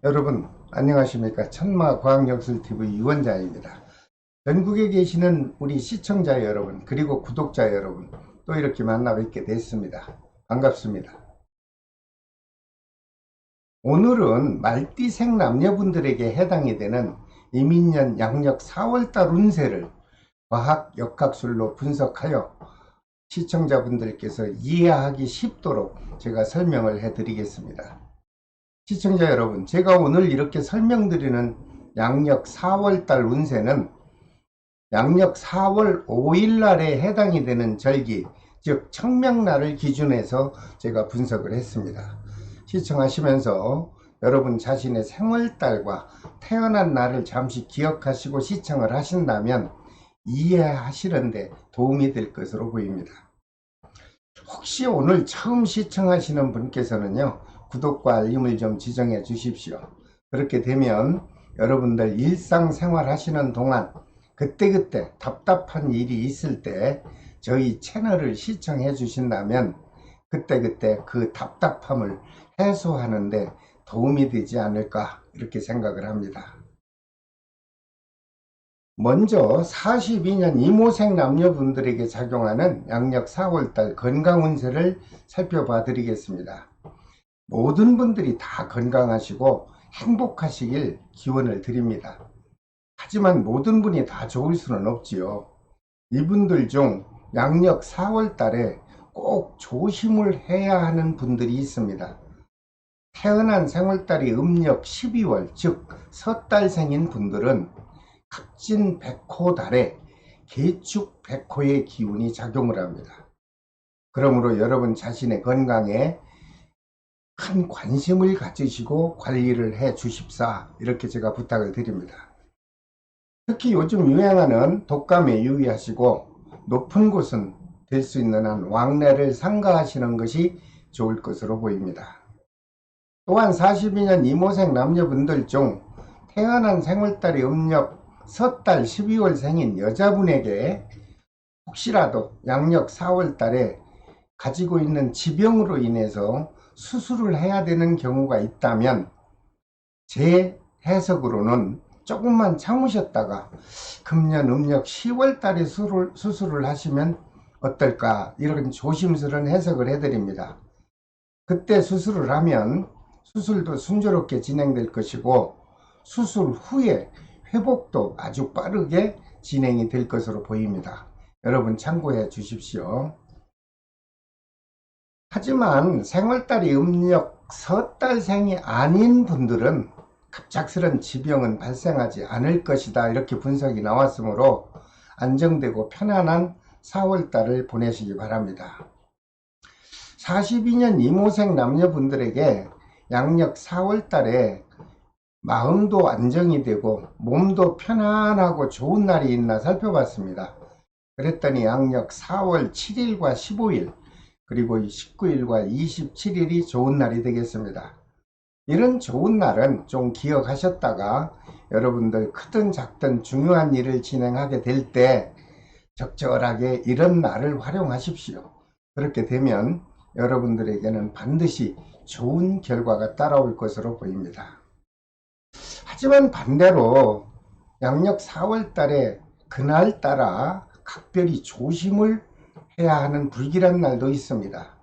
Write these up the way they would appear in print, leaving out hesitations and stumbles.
여러분 안녕하십니까. 천마과학역술TV 유원장입니다. 전국에 계시는 우리 시청자 여러분 그리고 구독자 여러분 또 이렇게 만나 뵙게 됐습니다. 반갑습니다. 오늘은 말띠생 남녀분들에게 해당이 되는 이민년 양력 4월달 운세를 과학 역학술로 분석하여 시청자분들께서 이해하기 쉽도록 제가 설명을 해 드리겠습니다. 시청자 여러분, 제가 오늘 이렇게 설명드리는 양력 4월달 운세는 양력 4월 5일 날에 해당이 되는 절기, 즉 청명날을 기준해서 제가 분석을 했습니다. 시청하시면서 여러분 자신의 생월달과 태어난 날을 잠시 기억하시고 시청을 하신다면 이해하시는데 도움이 될 것으로 보입니다. 혹시 오늘 처음 시청하시는 분께서는요, 구독과 알림을 좀 지정해 주십시오. 그렇게 되면 여러분들 일상생활 하시는 동안 그때그때 답답한 일이 있을 때 저희 채널을 시청해 주신다면 그때그때 그 답답함을 해소하는데 도움이 되지 않을까 이렇게 생각을 합니다. 먼저 42년 이모생 남녀분들에게 작용하는 양력 4월달 건강운세를 살펴봐 드리겠습니다. 모든 분들이 다 건강하시고 행복하시길 기원을 드립니다. 하지만 모든 분이 다 좋을 수는 없지요. 이분들 중 양력 4월달에 꼭 조심을 해야 하는 분들이 있습니다. 태어난 생월달이 음력 12월 즉 섣달생인 분들은 갑진 백호달에 개축 백호의 기운이 작용을 합니다. 그러므로 여러분 자신의 건강에 큰 관심을 가지시고 관리를 해 주십사 이렇게 제가 부탁을 드립니다. 특히 요즘 유행하는 독감에 유의하시고 높은 곳은 될 수 있는 한 왕래를 삼가하시는 것이 좋을 것으로 보입니다. 또한 42년 이모생 남녀분들 중 태어난 생월달이 음력 섣달 12월 생인 여자분에게 혹시라도 양력 4월달에 가지고 있는 지병으로 인해서 수술을 해야 되는 경우가 있다면 제 해석으로는 조금만 참으셨다가 금년 음력 10월달에 수술을 하시면 어떨까 이런 조심스러운 해석을 해드립니다. 그때 수술을 하면 수술도 순조롭게 진행될 것이고 수술 후에 회복도 아주 빠르게 진행이 될 것으로 보입니다. 여러분 참고해 주십시오. 하지만 생월달이 음력 섣달생이 아닌 분들은 갑작스런 지병은 발생하지 않을 것이다 이렇게 분석이 나왔으므로 안정되고 편안한 4월달을 보내시기 바랍니다. 42년 이모생 남녀분들에게 양력 4월달에 마음도 안정이 되고 몸도 편안하고 좋은 날이 있나 살펴봤습니다. 그랬더니 양력 4월 7일과 15일 그리고 19일과 27일이 좋은 날이 되겠습니다. 이런 좋은 날은 좀 기억하셨다가 여러분들 크든 작든 중요한 일을 진행하게 될 때 적절하게 이런 날을 활용하십시오. 그렇게 되면 여러분들에게는 반드시 좋은 결과가 따라올 것으로 보입니다. 하지만 반대로 양력 4월 달에 그날따라 각별히 조심을 해야 하는 불길한 날도 있습니다.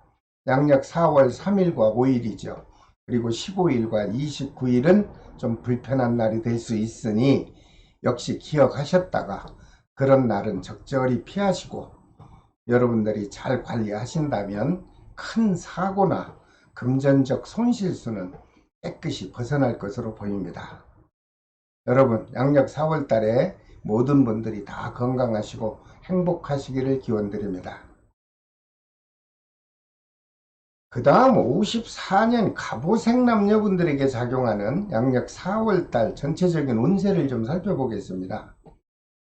양력 4월 3일과 5일이죠. 그리고 15일과 29일은 좀 불편한 날이 될 수 있으니 역시 기억하셨다가 그런 날은 적절히 피하시고 여러분들이 잘 관리하신다면 큰 사고나 금전적 손실수는 깨끗이 벗어날 것으로 보입니다. 여러분 양력 4월 달에 모든 분들이 다 건강하시고 행복하시기를 기원드립니다. 그 다음 54년 갑오생 남녀분들에게 작용하는 양력 4월달 전체적인 운세를 좀 살펴보겠습니다.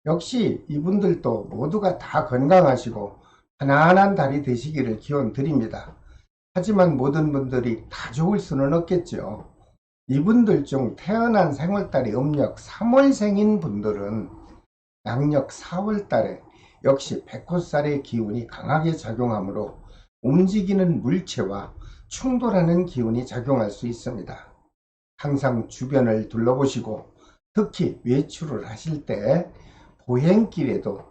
역시 이분들도 모두가 다 건강하시고 편안한 달이 되시기를 기원드립니다. 하지만 모든 분들이 다 좋을 수는 없겠죠. 이분들 중 태어난 생월달이 음력 3월생인 분들은 양력 4월달에 역시 백호살의 기운이 강하게 작용하므로 움직이는 물체와 충돌하는 기운이 작용할 수 있습니다. 항상 주변을 둘러보시고 특히 외출을 하실 때 보행길에도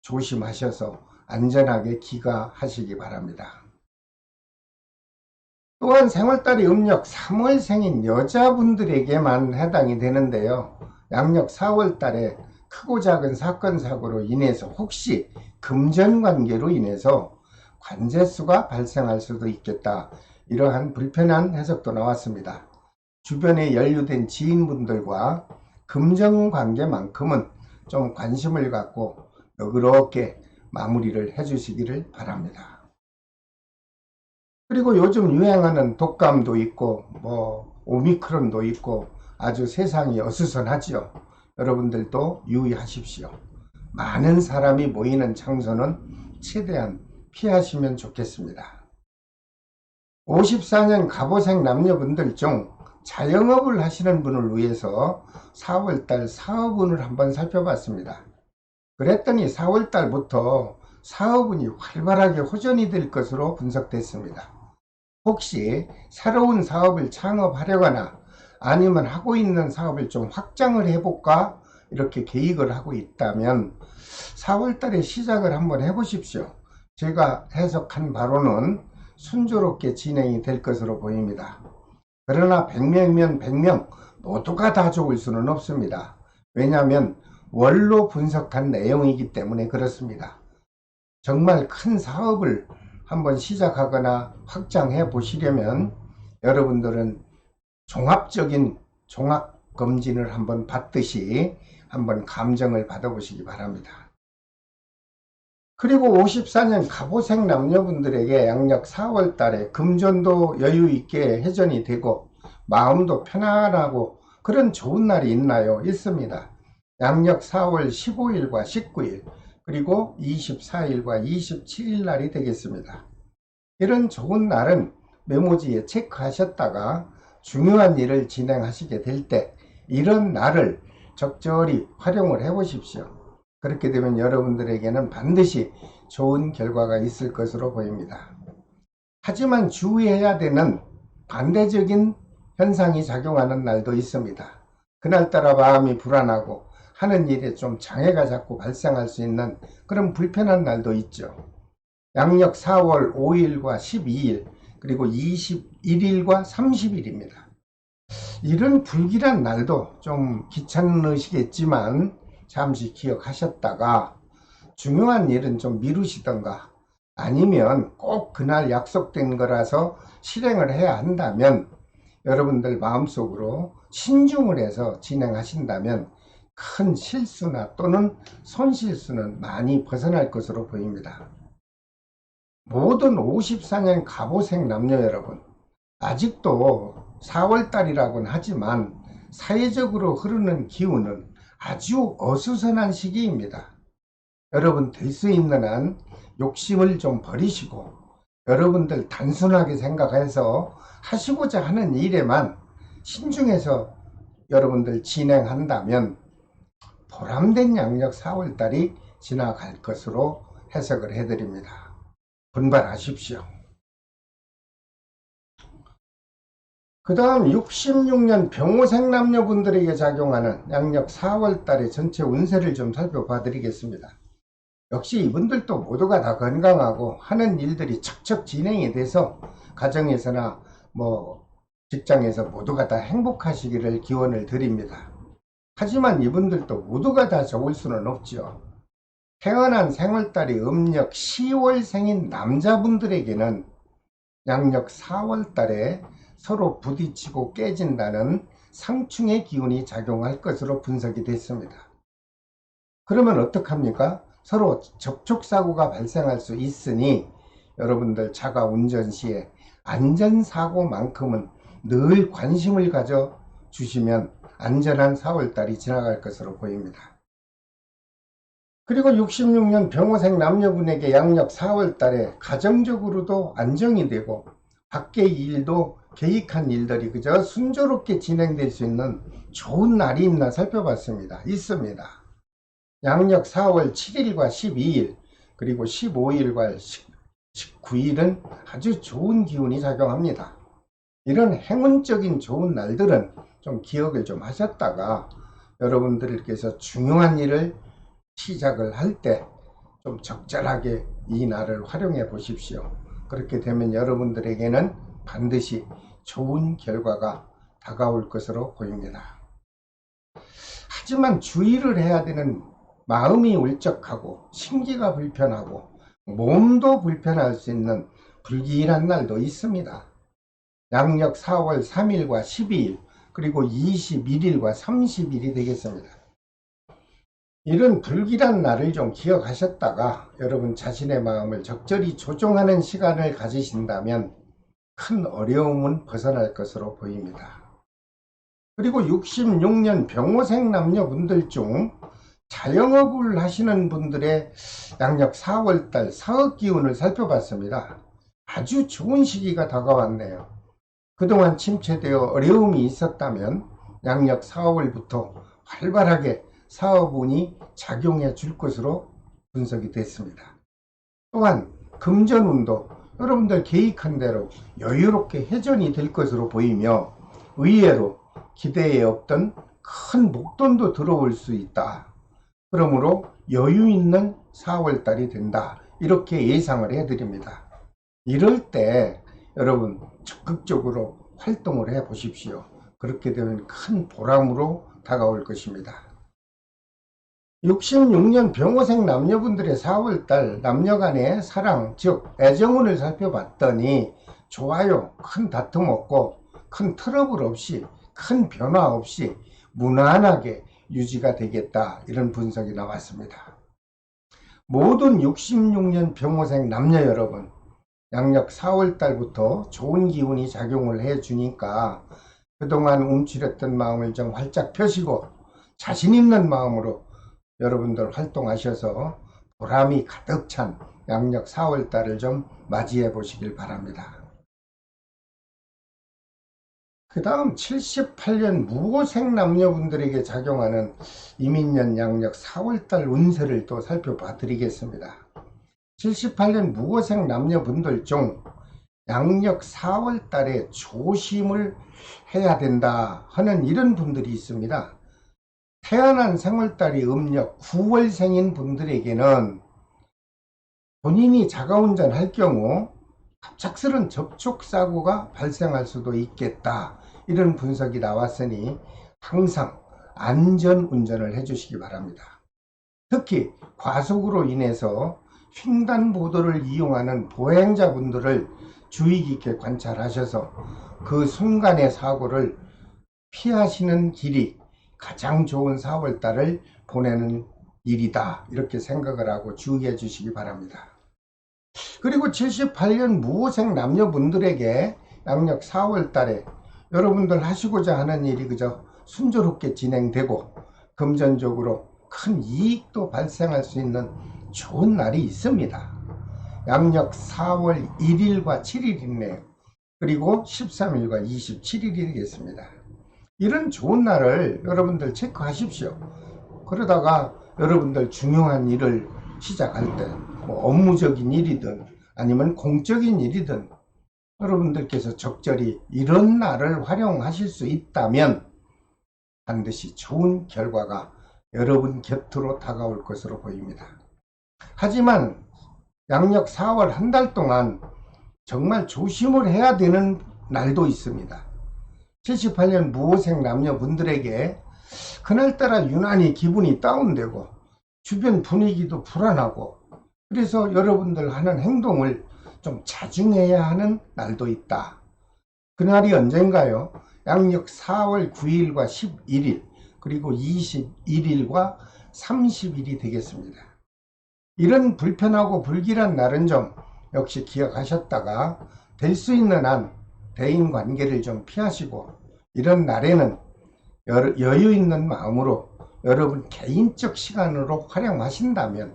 조심하셔서 안전하게 귀가하시기 바랍니다. 또한 생월달이 음력 3월생인 여자분들에게만 해당이 되는데요. 양력 4월달에 크고 작은 사건 사고로 인해서 혹시 금전관계로 인해서 관재수가 발생할 수도 있겠다. 이러한 불편한 해석도 나왔습니다. 주변에 연루된 지인분들과 금전관계만큼은 좀 관심을 갖고 너그럽게 마무리를 해주시기를 바랍니다. 그리고 요즘 유행하는 독감도 있고 오미크론도 있고 아주 세상이 어수선하지요. 여러분들도 유의하십시오. 많은 사람이 모이는 장소는 최대한 피하시면 좋겠습니다. 54년 갑오생 남녀분들 중 자영업을 하시는 분을 위해서 4월달 사업운을 한번 살펴봤습니다. 그랬더니 4월달부터 사업운이 활발하게 호전이 될 것으로 분석됐습니다. 혹시 새로운 사업을 창업하려거나 아니면 하고 있는 사업을 좀 확장을 해볼까 이렇게 계획을 하고 있다면 4월달에 시작을 한번 해보십시오. 제가 해석한 바로는 순조롭게 진행이 될 것으로 보입니다. 그러나 100명이면 100명 모두가 다 좋을 수는 없습니다. 왜냐하면 월로 분석한 내용이기 때문에 그렇습니다. 정말 큰 사업을 한번 시작하거나 확장해 보시려면 여러분들은 종합적인 종합검진을 한번 받듯이 한번 감정을 받아보시기 바랍니다. 그리고 54년 갑오생 남녀분들에게 양력 4월 달에 금전도 여유있게 회전이 되고 마음도 편안하고 그런 좋은 날이 있나요? 있습니다. 양력 4월 15일과 19일 그리고 24일과 27일 날이 되겠습니다. 이런 좋은 날은 메모지에 체크하셨다가 중요한 일을 진행하시게 될 때 이런 날을 적절히 활용을 해 보십시오. 그렇게 되면 여러분들에게는 반드시 좋은 결과가 있을 것으로 보입니다. 하지만 주의해야 되는 반대적인 현상이 작용하는 날도 있습니다. 그날따라 마음이 불안하고 하는 일에 좀 장애가 자꾸 발생할 수 있는 그런 불편한 날도 있죠. 양력 4월 5일과 12일 그리고 21일과 30일입니다. 이런 불길한 날도 좀 귀찮으시겠지만 잠시 기억하셨다가 중요한 일은 좀 미루시던가 아니면 꼭 그날 약속된 거라서 실행을 해야 한다면 여러분들 마음속으로 신중을 해서 진행하신다면 큰 실수나 또는 손실수는 많이 벗어날 것으로 보입니다. 모든 54년 갑오생 남녀 여러분, 아직도 4월달이라고는 하지만 사회적으로 흐르는 기운은 아주 어수선한 시기입니다. 여러분 될 수 있는 한 욕심을 좀 버리시고 여러분들 단순하게 생각해서 하시고자 하는 일에만 신중해서 여러분들 진행한다면 보람된 양력 4월달이 지나갈 것으로 해석을 해드립니다. 분발하십시오. 그 다음 66년 병오생 남녀분들에게 작용하는 양력 4월달의 전체 운세를 좀 살펴봐 드리겠습니다. 역시 이분들도 모두가 다 건강하고 하는 일들이 척척 진행이 돼서 가정에서나 직장에서 모두가 다 행복하시기를 기원을 드립니다. 하지만 이분들도 모두가 다 좋을 수는 없죠. 태어난 생월달이 음력 10월생인 남자분들에게는 양력 4월달에 서로 부딪히고 깨진다는 상충의 기운이 작용할 것으로 분석이 됐습니다. 그러면 어떡합니까? 서로 접촉사고가 발생할 수 있으니 여러분들 차가 운전 시에 안전사고만큼은 늘 관심을 가져 주시면 안전한 4월달이 지나갈 것으로 보입니다. 그리고 66년 병오생 남녀분에게 양력 4월달에 가정적으로도 안정이 되고 밖의 일도 계획한 일들이 그저 순조롭게 진행될 수 있는 좋은 날이 있나 살펴봤습니다. 있습니다. 양력 4월 7일과 12일 그리고 15일과 19일은 아주 좋은 기운이 작용합니다. 이런 행운적인 좋은 날들은 좀 기억을 좀 하셨다가 여러분들께서 중요한 일을 시작을 할 때 좀 적절하게 이 날을 활용해 보십시오. 그렇게 되면 여러분들에게는 반드시 좋은 결과가 다가올 것으로 보입니다. 하지만 주의를 해야 되는, 마음이 울적하고 신기가 불편하고 몸도 불편할 수 있는 불길한 날도 있습니다. 양력 4월 3일과 12일 그리고 21일과 30일이 되겠습니다. 이런 불길한 날을 좀 기억하셨다가 여러분 자신의 마음을 적절히 조정하는 시간을 가지신다면 큰 어려움은 벗어날 것으로 보입니다. 그리고 66년 병호생 남녀분들 중 자영업을 하시는 분들의 양력 4월달 사업 기운을 살펴봤습니다. 아주 좋은 시기가 다가왔네요. 그동안 침체되어 어려움이 있었다면 양력 4월부터 활발하게 사업운이 작용해 줄 것으로 분석이 됐습니다. 또한 금전운도 여러분들 계획한 대로 여유롭게 회전이 될 것으로 보이며 의외로 기대에 없던 큰 목돈도 들어올 수 있다. 그러므로 여유 있는 4월달이 된다. 이렇게 예상을 해드립니다. 이럴 때 여러분 적극적으로 활동을 해 보십시오. 그렇게 되면 큰 보람으로 다가올 것입니다. 66년 병호생 남녀분들의 4월달 남녀간의 사랑, 즉 애정운을 살펴봤더니 좋아요. 큰 다툼 없고 큰 트러블 없이 큰 변화 없이 무난하게 유지가 되겠다, 이런 분석이 나왔습니다. 모든 66년 병호생 남녀 여러분, 양력 4월달부터 좋은 기운이 작용을 해 주니까 그동안 움츠렸던 마음을 좀 활짝 펴시고 자신 있는 마음으로 여러분들 활동하셔서 보람이 가득 찬 양력 4월달을 좀 맞이해 보시길 바랍니다. 그 다음 78년 무호생 남녀분들에게 작용하는 이민년 양력 4월달 운세를 또 살펴봐 드리겠습니다. 78년 무호생 남녀분들 중 양력 4월달에 조심을 해야 된다 하는 이런 분들이 있습니다. 태어난 생월달이 음력 9월생인 분들에게는 본인이 자가운전 할 경우 갑작스런 접촉사고가 발생할 수도 있겠다, 이런 분석이 나왔으니 항상 안전운전을 해주시기 바랍니다. 특히 과속으로 인해서 횡단보도를 이용하는 보행자분들을 주의 깊게 관찰하셔서 그 순간의 사고를 피하시는 길이 가장 좋은 4월달을 보내는 일이다, 이렇게 생각을 하고 주의해 주시기 바랍니다. 그리고 78년 무호생 남녀분들에게 양력 4월달에 여러분들 하시고자 하는 일이 그저 순조롭게 진행되고 금전적으로 큰 이익도 발생할 수 있는 좋은 날이 있습니다. 양력 4월 1일과 7일 있네요. 그리고 13일과 27일이 되겠습니다. 이런 좋은 날을 여러분들 체크하십시오. 그러다가 여러분들 중요한 일을 시작할 때 업무적인 일이든 아니면 공적인 일이든 여러분들께서 적절히 이런 날을 활용하실 수 있다면 반드시 좋은 결과가 여러분 곁으로 다가올 것으로 보입니다. 하지만 양력 4월 한 달 동안 정말 조심을 해야 되는 날도 있습니다. 78년 무호생 남녀분들에게 그날따라 유난히 기분이 다운되고 주변 분위기도 불안하고, 그래서 여러분들 하는 행동을 좀 자중해야 하는 날도 있다. 그날이 언젠가요? 양력 4월 9일과 11일 그리고 21일과 30일이 되겠습니다. 이런 불편하고 불길한 날은 좀 역시 기억하셨다가 될 수 있는 한 대인관계를 좀 피하시고, 이런 날에는 여유 있는 마음으로 여러분 개인적 시간으로 활용하신다면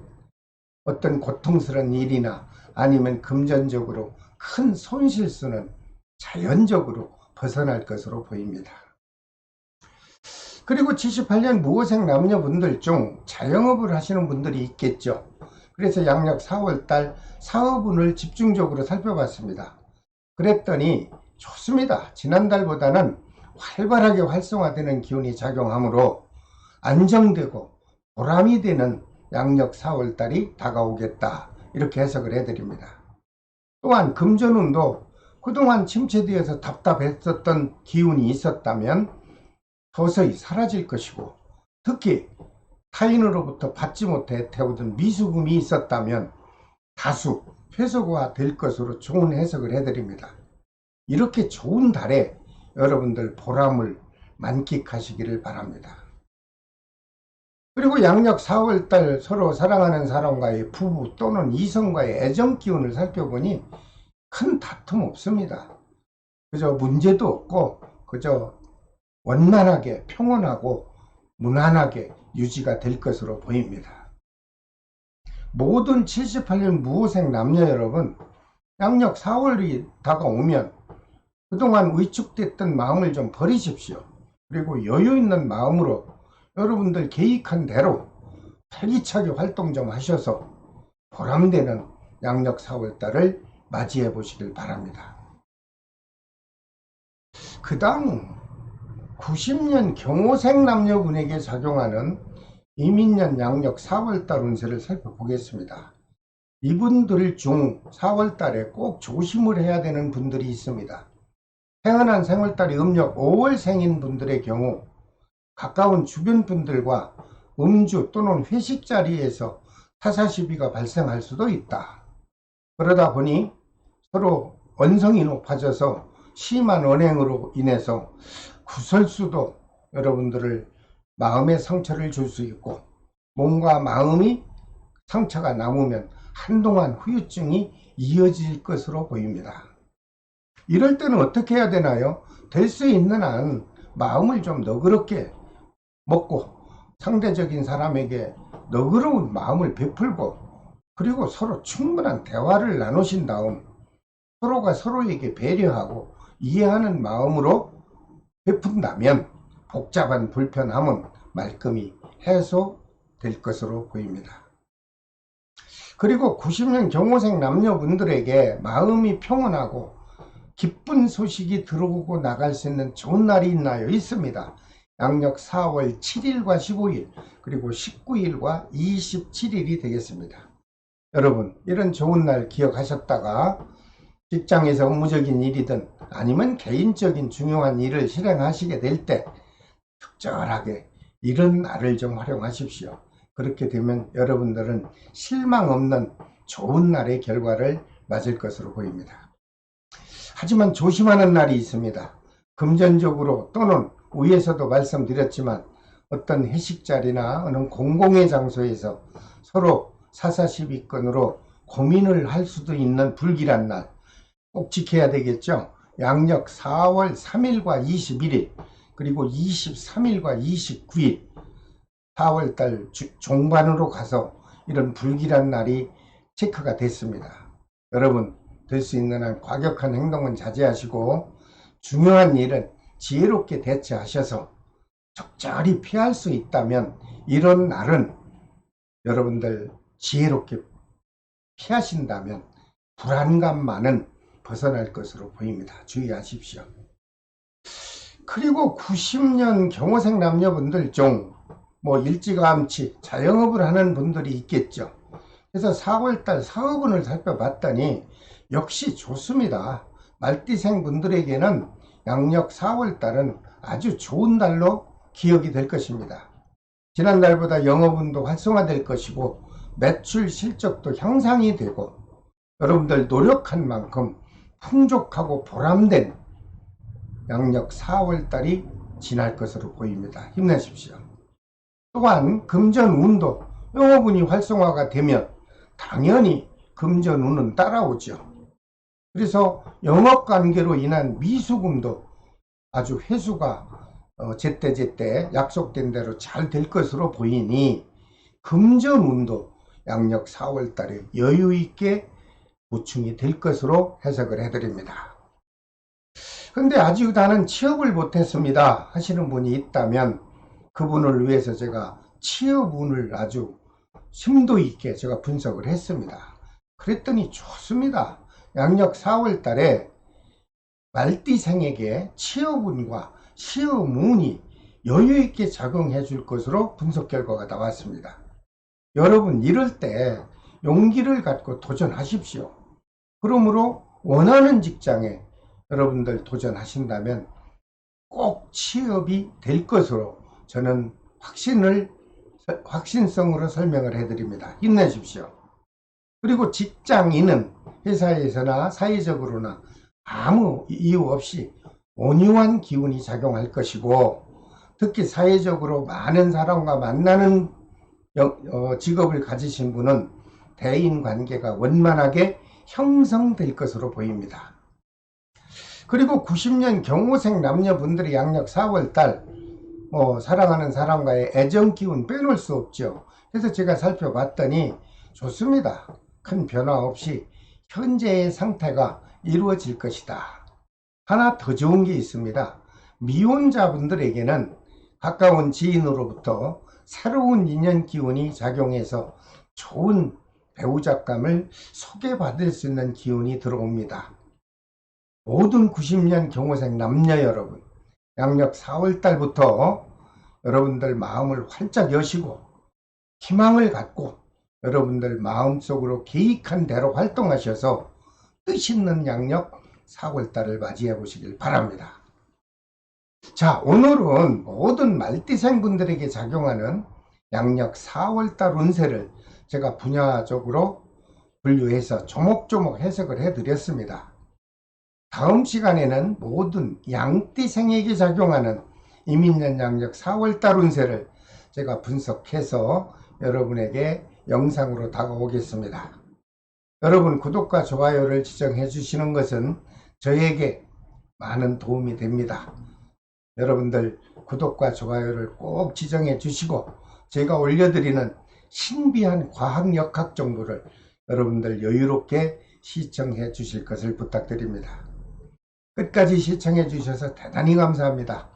어떤 고통스러운 일이나 아니면 금전적으로 큰 손실수는 자연적으로 벗어날 것으로 보입니다. 그리고 78년 무호생 남녀분들 중 자영업을 하시는 분들이 있겠죠. 그래서 양력 4월달 사업운을 집중적으로 살펴봤습니다. 그랬더니 좋습니다. 지난달보다는 활발하게 활성화되는 기운이 작용하므로 안정되고 보람이 되는 양력 4월달이 다가오겠다, 이렇게 해석을 해드립니다. 또한 금전운도 그동안 침체되어서 답답했었던 기운이 있었다면 서서히 사라질 것이고, 특히 타인으로부터 받지 못해 태우던 미수금이 있었다면 다수 회수가 될 것으로 좋은 해석을 해드립니다. 이렇게 좋은 달에 여러분들 보람을 만끽하시기를 바랍니다. 그리고 양력 4월달 서로 사랑하는 사람과의 부부 또는 이성과의 애정 기운을 살펴보니 큰 다툼 없습니다. 그저 문제도 없고 그저 원만하게 평온하고 무난하게 유지가 될 것으로 보입니다. 모든 78년 무호생 남녀 여러분, 양력 4월이 다가오면 그동안 위축됐던 마음을 좀 버리십시오. 그리고 여유 있는 마음으로 여러분들 계획한 대로 활기차게 활동 좀 하셔서 보람되는 양력 4월달을 맞이해 보시길 바랍니다. 그 다음 90년 경호생 남녀분에게 작용하는 이민년 양력 4월달 운세를 살펴보겠습니다. 이분들 중 4월달에 꼭 조심을 해야 되는 분들이 있습니다. 태어난 생월달이 음력 5월생인 분들의 경우 가까운 주변 분들과 음주 또는 회식 자리에서 타사시비가 발생할 수도 있다. 그러다 보니 서로 언성이 높아져서 심한 언행으로 인해서 구설수도 여러분들을 마음의 상처를 줄 수 있고, 몸과 마음이 상처가 남으면 한동안 후유증이 이어질 것으로 보입니다. 이럴 때는 어떻게 해야 되나요? 될 수 있는 한 마음을 좀 너그럽게 먹고 상대적인 사람에게 너그러운 마음을 베풀고, 그리고 서로 충분한 대화를 나누신 다음 서로가 서로에게 배려하고 이해하는 마음으로 베푼다면 복잡한 불편함은 말끔히 해소될 것으로 보입니다. 그리고 90년 경호생 남녀분들에게 마음이 평온하고 기쁜 소식이 들어오고 나갈 수 있는 좋은 날이 있나요? 있습니다. 양력 4월 7일과 15일 그리고 19일과 27일이 되겠습니다. 여러분, 이런 좋은 날 기억하셨다가 직장에서 업무적인 일이든 아니면 개인적인 중요한 일을 실행하시게 될 때 적절하게 이런 날을 좀 활용하십시오. 그렇게 되면 여러분들은 실망 없는 좋은 날의 결과를 맞을 것으로 보입니다. 하지만 조심하는 날이 있습니다. 금전적으로 또는 위에서도 말씀드렸지만 어떤 회식 자리나 어느 공공의 장소에서 서로 사사시비건으로 고민을 할 수도 있는 불길한 날 꼭 지켜야 되겠죠. 양력 4월 3일과 21일 그리고 23일과 29일 4월달 종반으로 가서 이런 불길한 날이 체크가 됐습니다. 여러분, 될 수 있는 한 과격한 행동은 자제하시고 중요한 일은 지혜롭게 대처하셔서 적절히 피할 수 있다면 이런 날은 여러분들 지혜롭게 피하신다면 불안감만은 벗어날 것으로 보입니다. 주의하십시오. 그리고 90년 경호생 남녀분들 중 일찌감치 자영업을 하는 분들이 있겠죠. 그래서 4월달 사업운을 살펴봤더니 역시 좋습니다. 말띠생 분들에게는 양력 4월달은 아주 좋은 달로 기억이 될 것입니다. 지난달보다 영업운도 활성화될 것이고 매출 실적도 향상이 되고 여러분들 노력한 만큼 풍족하고 보람된 양력 4월달이 지날 것으로 보입니다. 힘내십시오. 또한 금전운도 영업운이 활성화가 되면 당연히 금전운은 따라오죠. 그래서 영업관계로 인한 미수금도 아주 회수가 제때제때 약속된 대로 잘 될 것으로 보이니 금전운도 양력 4월달에 여유있게 보충이 될 것으로 해석을 해드립니다. 근데 아직 나는 취업을 못했습니다 하시는 분이 있다면 그분을 위해서 제가 취업운을 아주 심도 있게 제가 분석을 했습니다. 그랬더니 좋습니다. 양력 4월달에 말띠생에게 취업운과 시험, 운이 여유있게 작용해 줄 것으로 분석 결과가 나왔습니다. 여러분, 이럴 때 용기를 갖고 도전하십시오. 그러므로 원하는 직장에 여러분들 도전하신다면 꼭 취업이 될 것으로 저는 확신성으로 설명을 해드립니다. 힘내십시오. 그리고 직장인은 회사에서나 사회적으로나 아무 이유 없이 온유한 기운이 작용할 것이고, 특히 사회적으로 많은 사람과 만나는 직업을 가지신 분은 대인관계가 원만하게 형성될 것으로 보입니다. 그리고 90년 경호생 남녀분들이 양력 4월달 사랑하는 사람과의 애정 기운 빼놓을 수 없죠. 그래서 제가 살펴봤더니 좋습니다. 큰 변화 없이 현재의 상태가 이루어질 것이다. 하나 더 좋은 게 있습니다. 미혼자분들에게는 가까운 지인으로부터 새로운 인연 기운이 작용해서 좋은 배우자감을 소개받을 수 있는 기운이 들어옵니다. 모든 90년 경호생 남녀 여러분, 양력 4월달부터 여러분들 마음을 활짝 여시고 희망을 갖고 여러분들 마음속으로 계획한 대로 활동하셔서 뜻있는 양력 4월달을 맞이해 보시길 바랍니다. 자, 오늘은 모든 말띠생 분들에게 작용하는 양력 4월달 운세를 제가 분야적으로 분류해서 조목조목 해석을 해드렸습니다. 다음 시간에는 모든 양띠생에게 작용하는 이민년 양력 4월달 운세를 제가 분석해서 여러분에게 영상으로 다가오겠습니다. 여러분, 구독과 좋아요를 지정해 주시는 것은 저에게 많은 도움이 됩니다. 여러분들 구독과 좋아요를 꼭 지정해 주시고 제가 올려드리는 신비한 과학역학 정보를 여러분들 여유롭게 시청해 주실 것을 부탁드립니다. 끝까지 시청해 주셔서 대단히 감사합니다.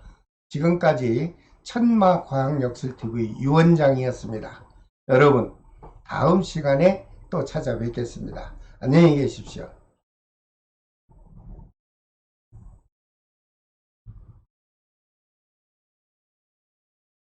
지금까지 천마과학역술TV 유원장이었습니다. 여러분, 다음 시간에 또 찾아뵙겠습니다. 안녕히 계십시오.